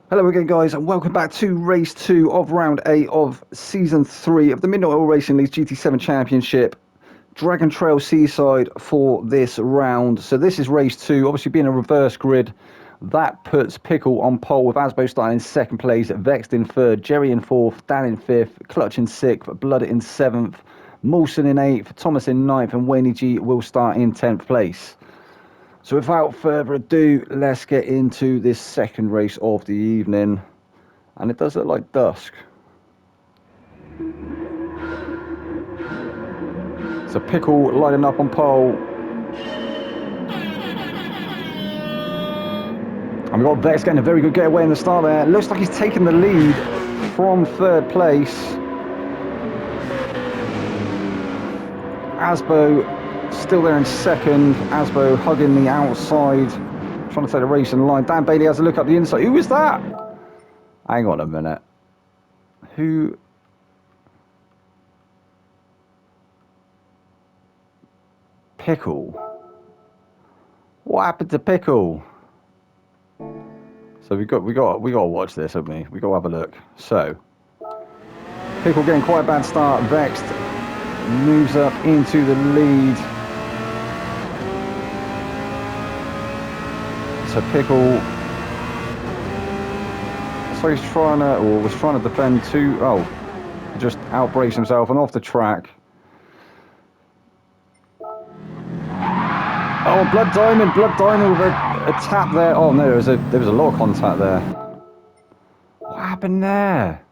Hello again, guys, and welcome back to race 2 of round 8 of season 3 of the Midnight Oil Racing League's GT7 Championship. Dragon Trail Seaside for this round. So this is race 2, obviously being a reverse grid. That puts Pickle on pole with Asbo starting in second place, Vexed in third, Jerry in fourth, Dan in fifth, Clutch in sixth, Blood in seventh, Moulson in eighth, Thomas in ninth, and Wayne G will start in 10th place. So without further ado, let's get into this second race of the evening. And it does look like dusk. So Pickle lining up on pole. And we've got Vex getting a very good getaway in the start there. Looks like he's taken the lead from third place. Asbo still there in second. Asbo hugging the outside, trying to take the racing line. Dan Bailey has a look up the inside. Who was that? Hang on a minute. Who? Pickle. What happened to Pickle? So we got to watch this, haven't we? We got to have a look. So Pickle getting quite a bad start. Vexed moves up into the lead. So Pickle, so he's trying to, or was trying to defend two. Oh, just outbrakes himself and off the track. Oh, Blood Diamond with a tap there. Oh no, there was a lot of contact there. What happened there?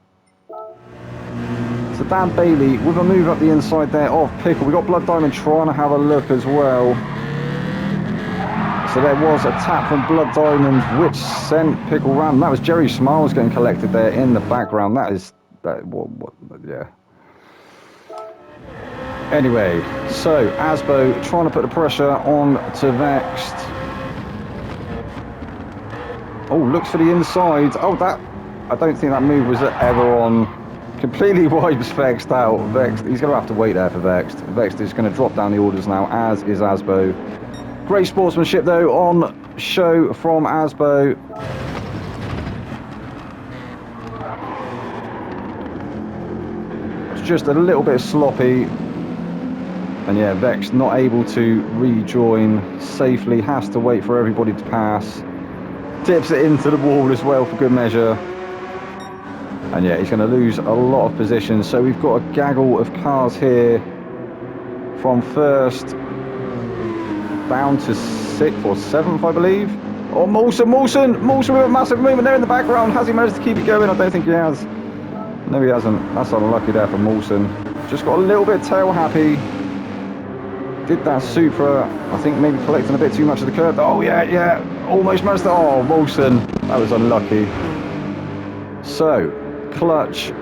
So Dan Bailey with a move up the inside there of Pickle. We got Blood Diamond trying to have a look as well. So there was a tap from Blood Diamond, which sent Pickle round. That was Jerry Smiles getting collected there in the background. Yeah. Anyway, so Asbo trying to put the pressure on to Vexed. Oh, looks for the inside. Oh, I don't think that move was ever on. Completely wipes Vexed out. Vexed, he's going to have to wait there for Vexed. Vexed is going to drop down the orders now, as is Asbo. Great sportsmanship though on show from Asbo. It's just a little bit sloppy. And yeah, Vex not able to rejoin safely, has to wait for everybody to pass. Tips it into the wall as well for good measure. And yeah, he's going to lose a lot of positions. So we've got a gaggle of cars here from first down to 6th or 7th, I believe. Oh, Moulson with a massive movement there in the background. Has he managed to keep it going? I don't think he has. No, he hasn't. That's unlucky there for Moulson. Just got a little bit tail happy. Did that Supra. I think maybe collecting a bit too much of the curve. Oh, yeah. Almost managed to... Oh, Moulson. That was unlucky. So, Clutch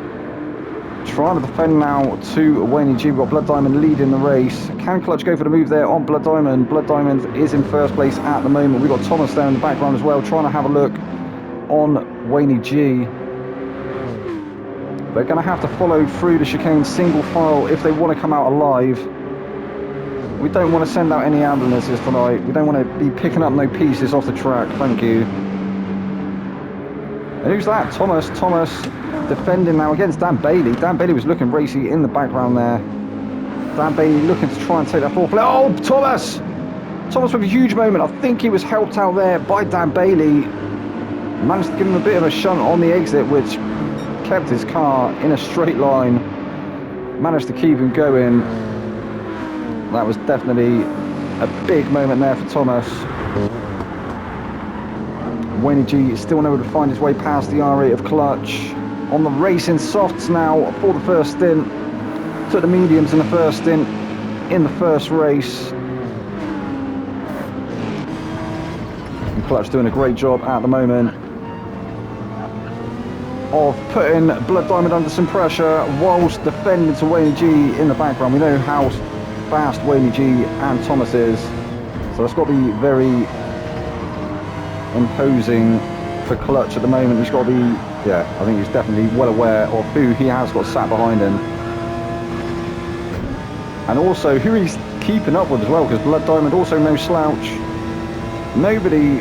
trying to defend now to Wayne G. We've got Blood Diamond leading the race. Can Clutch go for the move there on Blood Diamond? Blood Diamond is in first place at the moment. We've got Thomas there in the background as well, trying to have a look on Wayne G. They're going to have to follow through the chicane single file if they want to come out alive. We don't want to send out any ambulances tonight. We don't want to be picking up no pieces off the track. Thank you. And who's that? Thomas defending now against Dan Bailey. Dan Bailey was looking racy in the background there. Dan Bailey looking to try and take that fourth place. Oh, Thomas with a huge moment. I think he was helped out there by Dan Bailey. Managed to give him a bit of a shunt on the exit, which kept his car in a straight line. Managed to keep him going. That was definitely a big moment there for Thomas. Wayne G is still unable to find his way past the R8 of Clutch. On the racing softs now for the first stint. Took the mediums in the first stint in the first race. And Clutch doing a great job at the moment of putting Blood Diamond under some pressure whilst defending to Wayne G in the background. We know how fast Wayne G and Thomas is, so it's got to be very imposing for Clutch at the moment. He's got to be, I think he's definitely well aware of who he has got sat behind him, and also who he's keeping up with as well, because Blood Diamond also no slouch. Nobody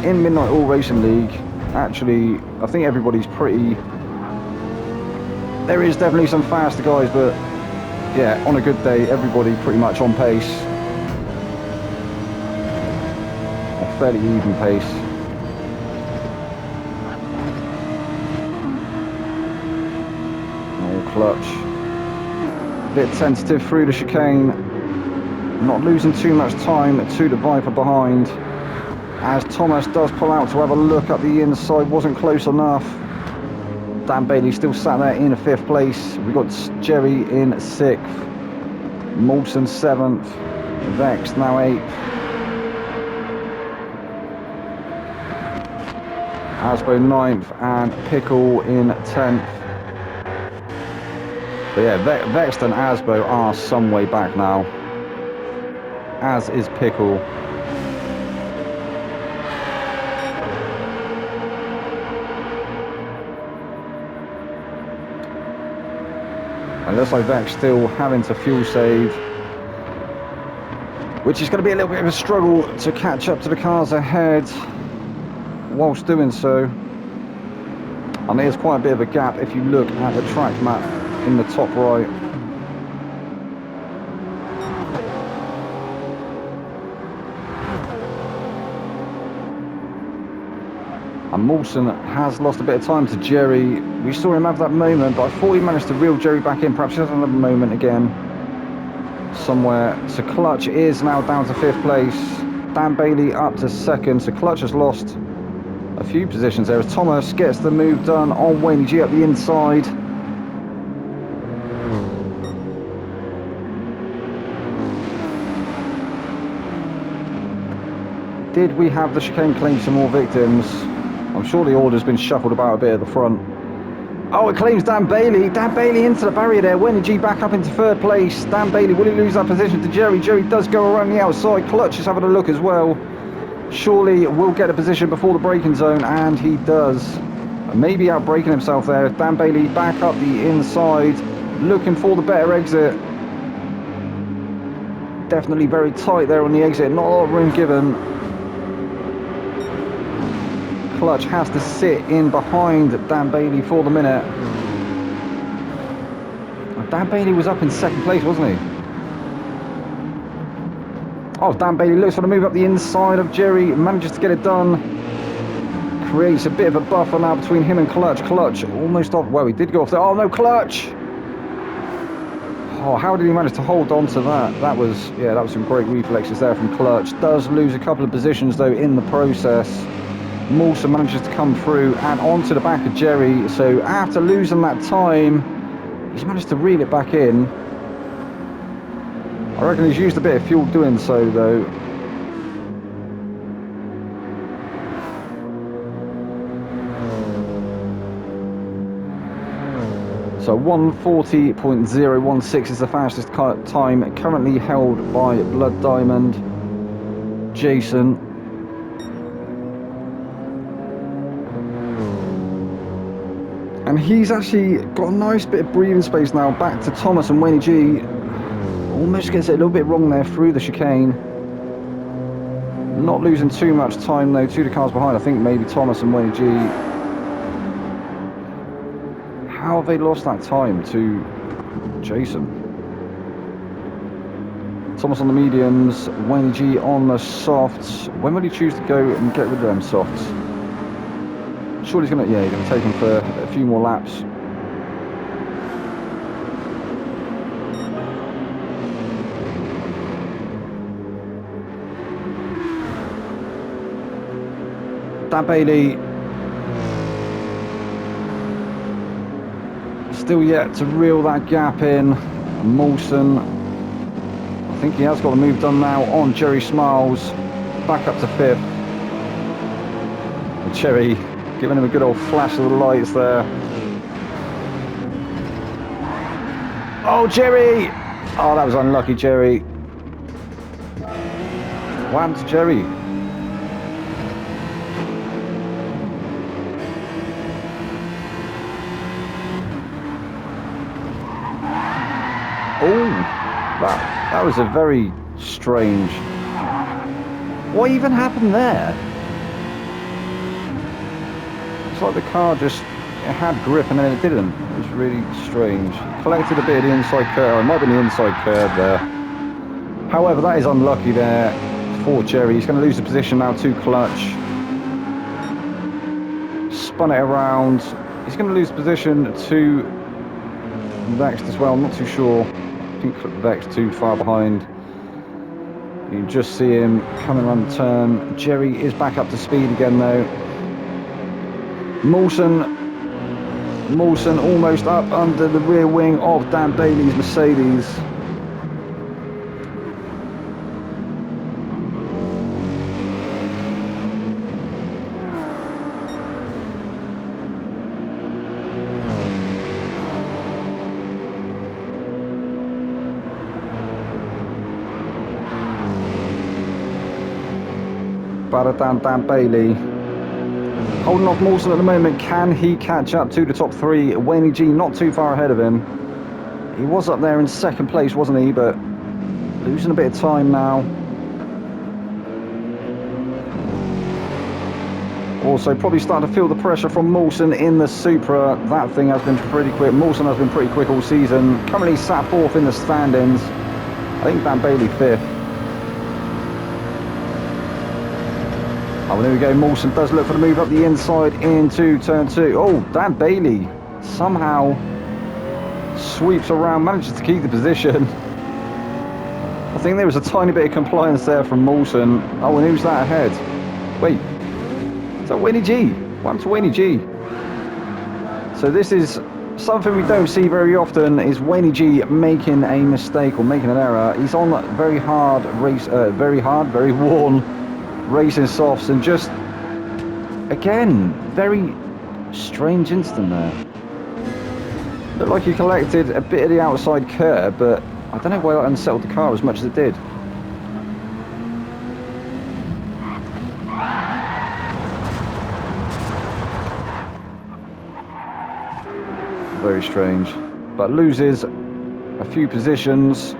in Midnight Oil Racing League actually, I think everybody's pretty... There is definitely some faster guys, but yeah, on a good day, everybody pretty much on pace. A fairly even pace. Oh, clutch. A bit tentative through the chicane. Not losing too much time to the Viper behind. As Thomas does pull out to have a look at the inside, wasn't close enough. Dan Bailey still sat there in 5th place. We've got Jerry in 6th. Molson 7th. Vex now 8th. Asbo 9th and Pickle in 10th. But yeah, Vex and Asbo are some way back now. As is Pickle. It looks like Vex still having to fuel save, which is going to be a little bit of a struggle to catch up to the cars ahead whilst doing so. And there's quite a bit of a gap if you look at the track map in the top right. And Mawson has lost a bit of time to Jerry. We saw him have that moment, but I thought he managed to reel Jerry back in. Perhaps he has another moment again somewhere. So Clutch is now down to 5th place. Dan Bailey up to 2nd. So Clutch has lost a few positions there as Thomas gets the move done on Wayne G up the inside. Did we have the chicane claim some more victims? I'm sure the order's been shuffled about a bit at the front. Oh, it claims Dan Bailey. Dan Bailey into the barrier there. Wendy G back up into 3rd place. Dan Bailey, will he lose that position to Jerry? Jerry does go around the outside. Clutch is having a look as well. Surely will get a position before the braking zone, and he does. Maybe out braking himself there. Dan Bailey back up the inside, looking for the better exit. Definitely very tight there on the exit. Not a lot of room given. Clutch has to sit in behind Dan Bailey for the minute. Dan Bailey was up in 2nd place, wasn't he? Oh, Dan Bailey looks for the move up the inside of Jerry, manages to get it done. Creates a bit of a buffer now between him and Clutch. Clutch almost off, well, he did go off there. Oh no, Clutch! Oh, how did he manage to hold on to that? That was some great reflexes there from Clutch. Does lose a couple of positions though in the process. Mawson manages to come through and onto the back of Jerry. So after losing that time, he's managed to reel it back in. I reckon he's used a bit of fuel doing so though. So 1:40.016 is the fastest time currently held by Blood Diamond. Jason. And he's actually got a nice bit of breathing space now back to Thomas and Wayne G. Almost gets it a little bit wrong there through the chicane. Not losing too much time though to the cars behind. I think maybe Thomas and Wayne G. How have they lost that time to Jason? Thomas on the mediums, Wayne G on the softs. When will he choose to go and get rid of them softs? Surely he's gonna take him for a few more laps. Dan Bailey still yet to reel that gap in. Mawson, I think he has got the move done now on Jerry Smiles, back up to 5th. And Jerry giving him a good old flash of the lights there. Oh, Jerry! Oh, that was unlucky, Jerry. What happened to Jerry? Oh, that was a very strange... What even happened there? It's like the car just, it had grip and then it didn't. It was really strange. Collected a bit of the inside curve. It might have been the inside curve there. However, that is unlucky there for Jerry. He's going to lose the position now to clutch. Spun it around. He's going to lose position to Vex as well. I'm not too sure. I think Vex too far behind. You can just see him coming around the turn. Jerry is back up to speed again though. Mawson almost up under the rear wing of Dan Bailey's Mercedes. Dan Bailey holding off Mawson at the moment. Can he catch up to the top three? Wayne G not too far ahead of him. He was up there in second place, wasn't he? But losing a bit of time now. Also probably starting to feel the pressure from Mawson in the Supra. That thing has been pretty quick. Mawson has been pretty quick all season. Currently sat fourth in the standings. I think Dan Bailey fifth. Oh, well, there we go. Mawson does look for the move up the inside into turn two. Oh, Dan Bailey somehow sweeps around, manages to keep the position. I think there was a tiny bit of compliance there from Mawson. Oh, and who's that ahead? Wait, is that Winnie G? What happened to Winnie G? So this is something we don't see very often, is Winnie G making a mistake or making an error. He's on very worn racing softs, and just again very strange incident there. Looked like he collected a bit of the outside curb, but I don't know why that unsettled the car as much as it did. Very strange, but loses a few positions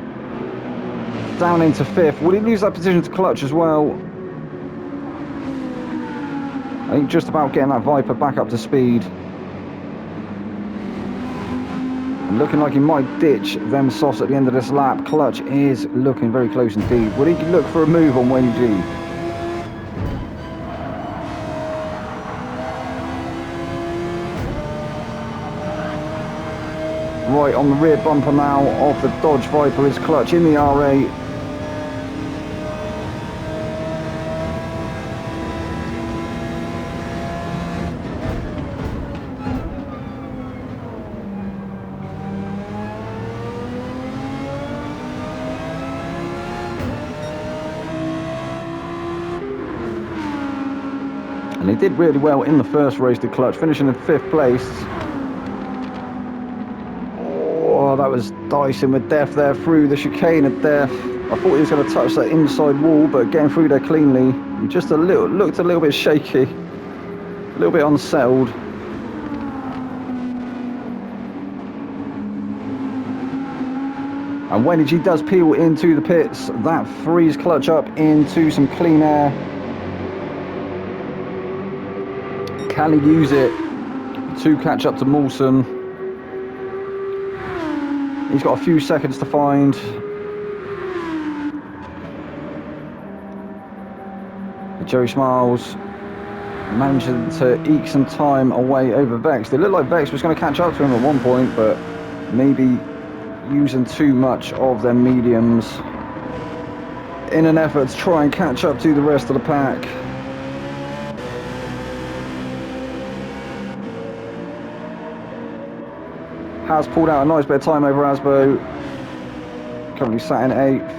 down into fifth. Will he lose that position to clutch as well? I think just about getting that Viper back up to speed. And looking like he might ditch them softs at the end of this lap. Clutch is looking very close indeed. Will he look for a move on Wayne G? Right on the rear bumper now of the Dodge Viper is Clutch in the R8. And he did really well in the first race, the Clutch, finishing in fifth place. Oh, that was dicing with death there through the chicane of death. I thought he was going to touch that inside wall, but getting through there cleanly. He just looked a little bit shaky, a little bit unsettled. And when he does peel into the pits, that frees Clutch up into some clean air. Can he use it to catch up to Mawson? He's got a few seconds to find. Jerry Smiles managing to eke some time away over Vex. It looked like Vex was going to catch up to him at one point, but maybe using too much of their mediums in an effort to try and catch up to the rest of the pack. Has pulled out a nice bit of time over Asbo. Currently sat in 8th.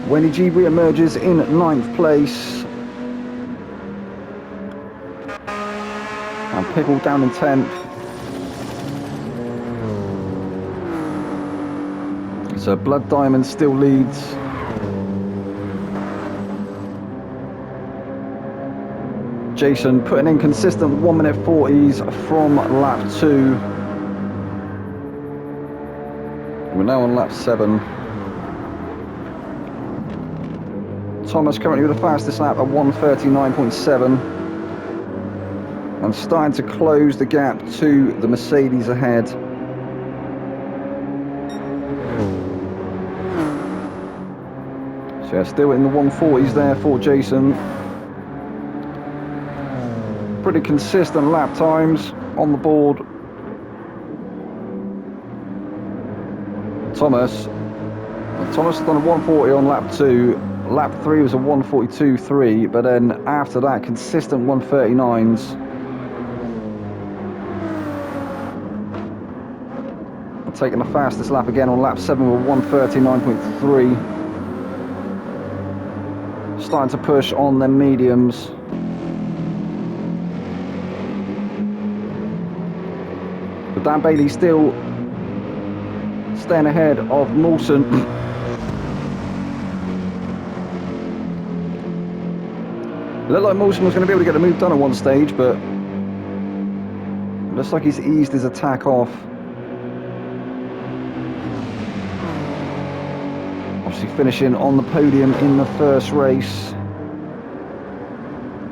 Wendy G re-emerges in 9th place. And Pickle down in 10th. So Blood Diamond still leads. Jason putting in consistent 1 minute 40s from lap 2. We're now on lap 7. Thomas currently with the fastest lap at 1:39.7. And starting to close the gap to the Mercedes ahead. So yeah, still in the 140s there for Jason. Pretty consistent lap times on the board. Thomas has done a 140 on lap 2. Lap 3 was a 142.3, but then after that, consistent 139s. Taking the fastest lap again on lap 7 with 139.3. Starting to push on them mediums. But Dan Bailey still staying ahead of Mawson. It looked like Mawson was going to be able to get the move done at one stage, but it looks like he's eased his attack off. Obviously finishing on the podium in the first race.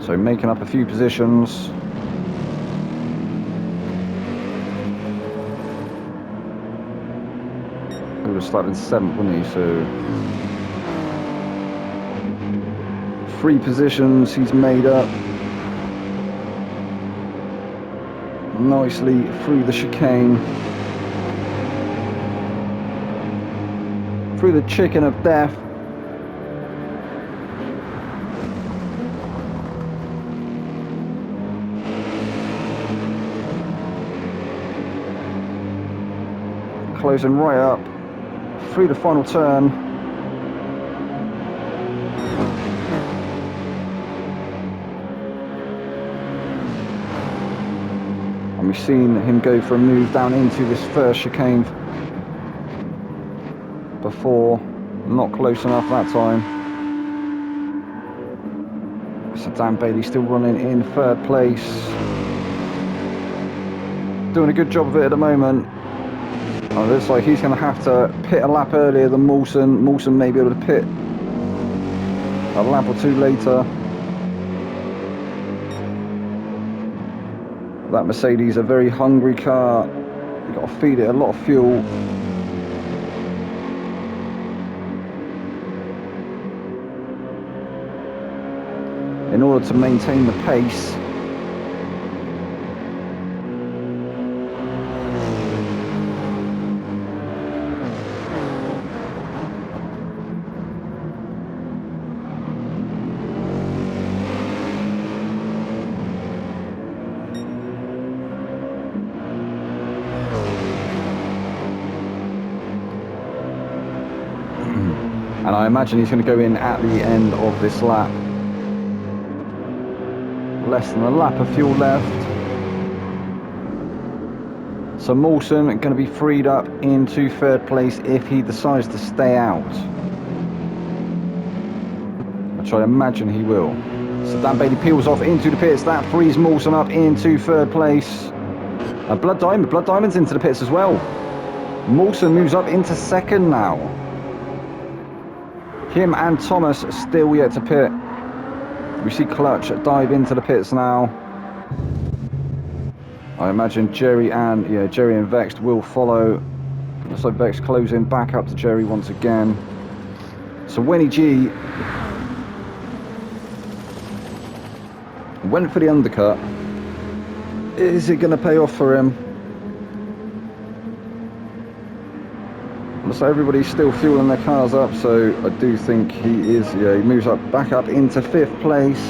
So making up a few positions. He would have started in 7th, wouldn't he? So 3 positions he's made up. Nicely through the chicane. Through the chicken of death. Closing right up through the final turn. And we've seen him go for a move down into this first chicane before, not close enough that time. So Dan Bailey still running in 3rd place. Doing a good job of it at the moment. Oh, it looks like he's going to have to pit a lap earlier than Mawson. Mawson may be able to pit a lap or 2 later. That Mercedes, a very hungry car. You've got to feed it a lot of fuel. In order to maintain the pace. And I imagine he's going to go in at the end of this lap. Less than a lap of fuel left. So Mawson going to be freed up into 3rd place if he decides to stay out. Which I imagine he will. So Dan Bailey peels off into the pits. That frees Mawson up into 3rd place. Blood Diamond's into the pits as well. Mawson moves up into 2nd now. Him and Thomas still yet to pit. We see Clutch dive into the pits now. I imagine Jerry and Vexed will follow. Looks like Vexed closing back up to Jerry once again. So Winnie G went for the undercut. Is it going to pay off for him? So everybody's still fueling their cars up, so I do think he is, he moves up back up into 5th place.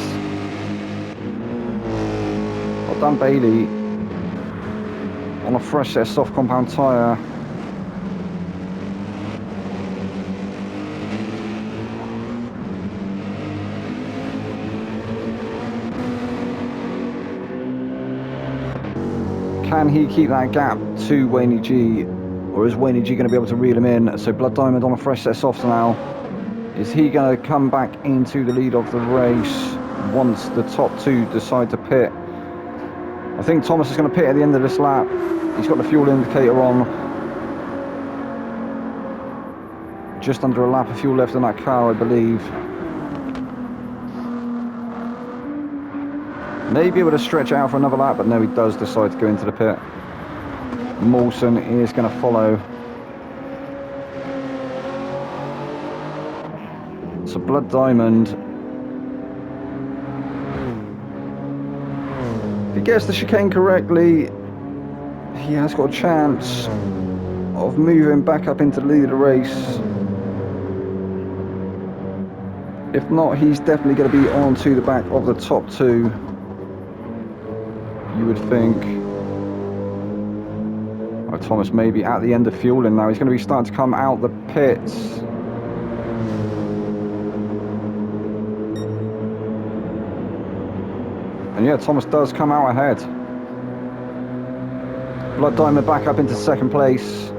Well, Dan Bailey on a fresh set soft compound tyre. Can he keep that gap to Wayne G? Or is Wayne G going to be able to reel him in? So Blood Diamond on a fresh set softs now. Is he going to come back into the lead of the race once the top 2 decide to pit? I think Thomas is going to pit at the end of this lap. He's got the fuel indicator on. Just under a lap of fuel left in that car, I believe. Maybe able to stretch out for another lap, but no, he does decide to go into the pit. Mawson is going to follow. So Blood Diamond, if he gets the chicane correctly, he has got a chance of moving back up into the lead of the race. If not, he's definitely going to be on to the back of the top two, you would think. Oh, Thomas maybe at the end of fueling now. He's going to be starting to come out the pits. And yeah, Thomas does come out ahead. Blood Diamond back up into second place.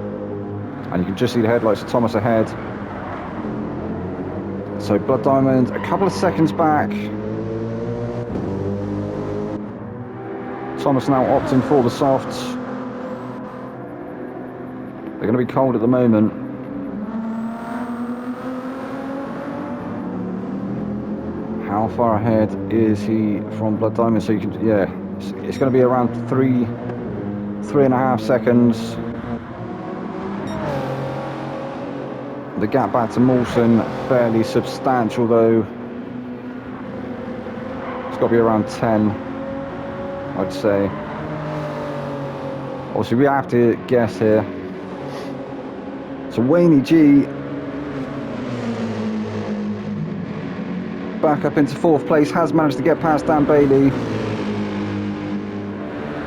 And you can just see the headlights of Thomas ahead. So Blood Diamond a couple of seconds back. Thomas now opting for the softs. They're going to be cold at the moment. How far ahead is he from Blood Diamond? So you can, yeah, it's going to be around 3.5 seconds. The gap back to Mawson, fairly substantial though. It's got to be around 10, I'd say. Obviously we have to guess here. So Wayne G back up into fourth place, has managed to get past Dan Bailey.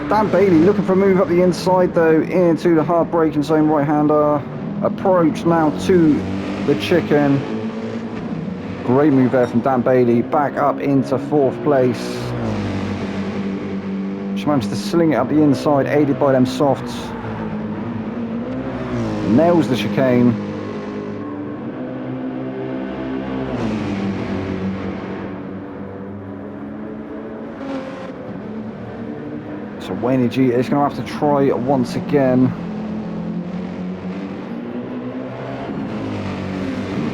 Dan Bailey looking for a move up the inside though, into the hard braking zone right-hander. Approach now to the chicken. Great move there from Dan Bailey, back up into fourth place. She managed to sling it up the inside, aided by them softs. Nails the chicane. So Wayne G is going to have to try once again.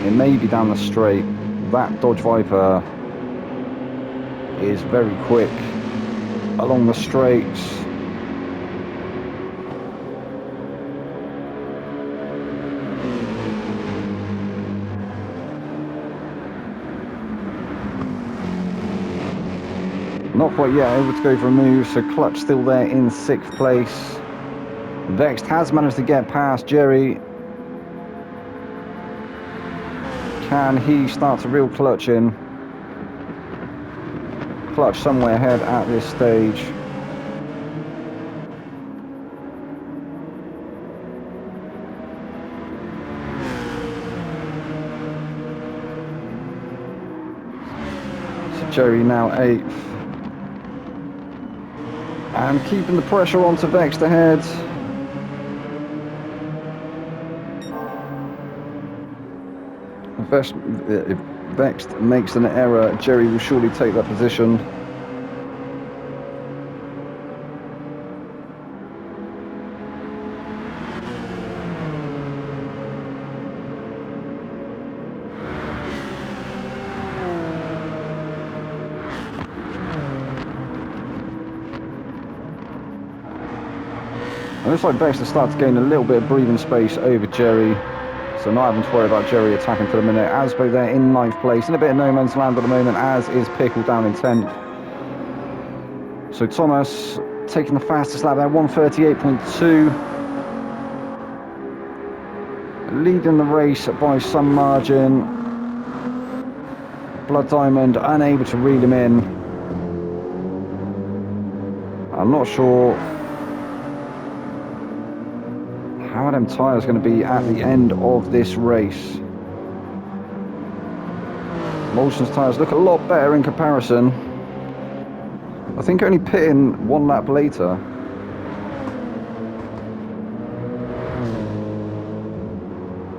It may be down the straight. That Dodge Viper is very quick along the straights. Not quite yet able to go for a move, so Clutch still there in sixth place. Vexed has managed to get past Jerry. Can he start to reel Clutch in? Clutch somewhere ahead at this stage. So Jerry now 8th. And keeping the pressure on to Vexed ahead. If Vexed makes an error, Jerry will surely take that position. It looks like Vexed has started to gain a little bit of breathing space over Jerry. So not having to worry about Jerry attacking for the minute. Asbo there in 9th place, in a bit of no man's land at the moment, as is Pickle down in 10th. So Thomas taking the fastest lap there, 1:38.2. Leading the race by some margin. Blood Diamond unable to reel him in. I'm not sure how them tyres going to be at the end of this race. Molson's tyres look a lot better in comparison. I think only pitting one lap later.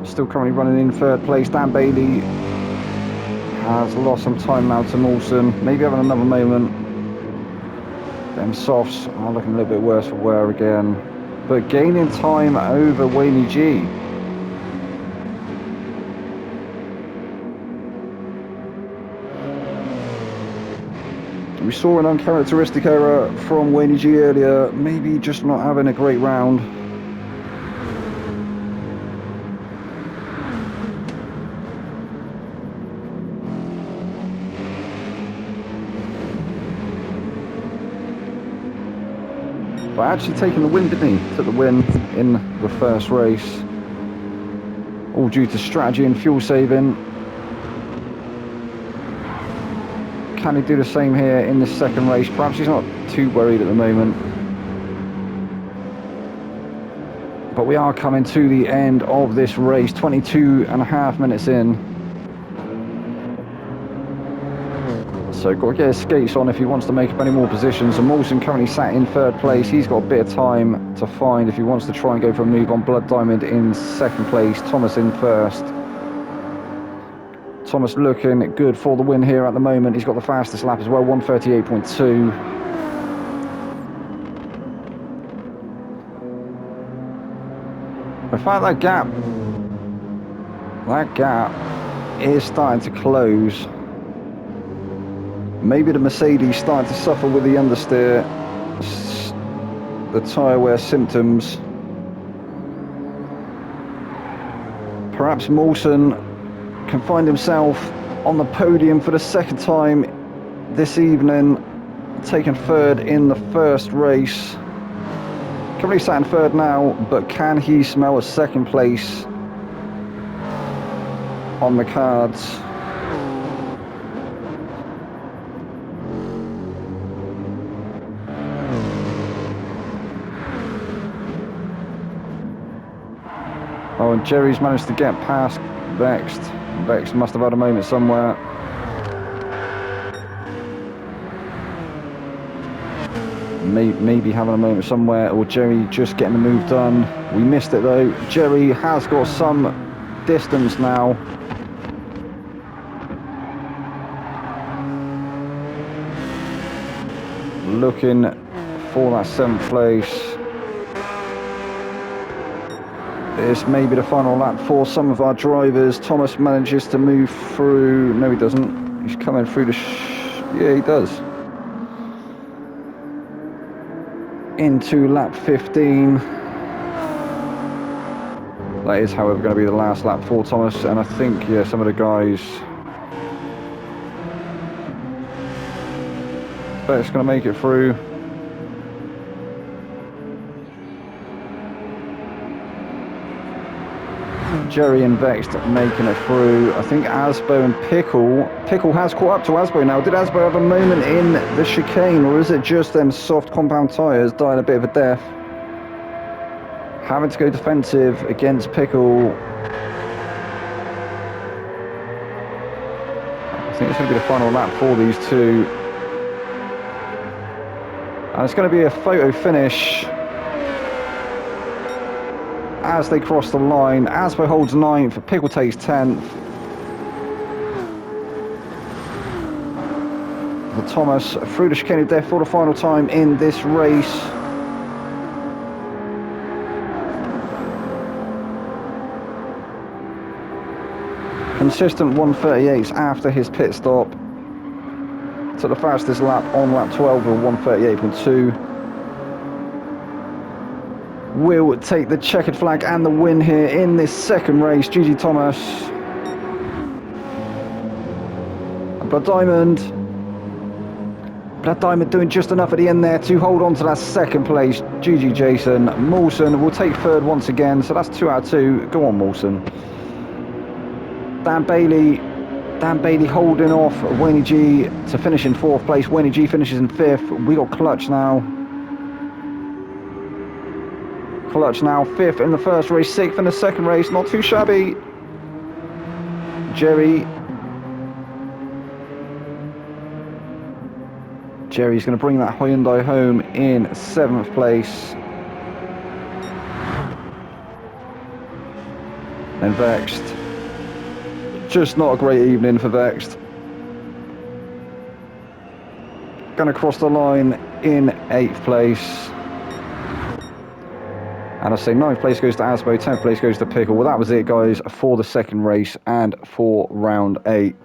Still currently running in 3rd place. Dan Bailey has lost some time now to Mawson. Maybe having another moment. Them softs are looking a little bit worse for wear again. But gaining time over Wayne G. We saw an uncharacteristic error from Wayne G earlier, maybe just not having a great round. But actually taking the win, didn't he? Took the win in the first race. All due to strategy and fuel saving. Can he do the same here in the second race? Perhaps he's not too worried at the moment. But we are coming to the end of this race, 22.5 minutes in. So got to get his skates on if he wants to make up any more positions. And Mawson currently sat in third place. He's got a bit of time to find if he wants to try and go for a move on. Blood Diamond in second place, Thomas in first. Thomas looking good for the win here at the moment. He's got the fastest lap as well, 1:38.2. In fact, that gap is starting to close. Maybe the Mercedes starting to suffer with the understeer, the tyre wear symptoms. Perhaps Mawson can find himself on the podium for the second time this evening, taking third in the first race. Currently sat in third now, but can he smell a second place on the cards? Oh, and Jerry's managed to get past Vexed. Vexed must have had a moment somewhere. Maybe having a moment somewhere, or Jerry just getting the move done. We missed it though. Jerry has got some distance now. Looking for that 7th place. This may be the final lap for some of our drivers. Thomas manages to move through. No, he doesn't. He's coming through the... yeah, he does. Into lap 15. That is, however, going to be the last lap for Thomas. And I think, yeah, some of the guys... but it's going to make it through. Jerry and Vexed making it through. I think Asbo and Pickle has caught up to Asbo now. Did Asbo have a moment in the chicane, or is it just them soft compound tyres dying a bit of a death? Having to go defensive against Pickle. I think it's going to be the final lap for these two. And it's going to be a photo finish as they cross the line. Asbo holds 9th, Pickle takes 10th. The Thomas through the chicane of death for the final time in this race. Consistent 1:38s after his pit stop. Took the fastest lap on lap 12 of 1:38.2. Will take the checkered flag and the win here in this second race. GG Thomas. Blood Diamond doing just enough at the end there to hold on to that second place. GG Jason. Mawson will take third once again, so that's 2 out of 2. Go on, Mawson. Dan Bailey holding off Wayne G to finish in 4th place. Wayne G finishes in 5th. We got Clutch now. Clutch now 5th in the first race, 6th in the second race. Not too shabby. Jerry's going to bring that Hyundai home in 7th place. And Vexed. Just not a great evening for Vexed. Going to cross the line in 8th place. And I say 9th place goes to Asbo, 10th place goes to Pickle. Well, that was it, guys, for the second race and for round 8.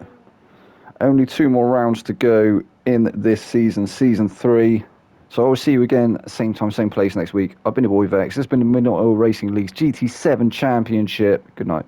Only 2 more rounds to go in this season, season 3. So I will see you again, same time, same place next week. I've been your boy Vex. This has been the Midnight Oil Racing League's GT7 Championship. Good night.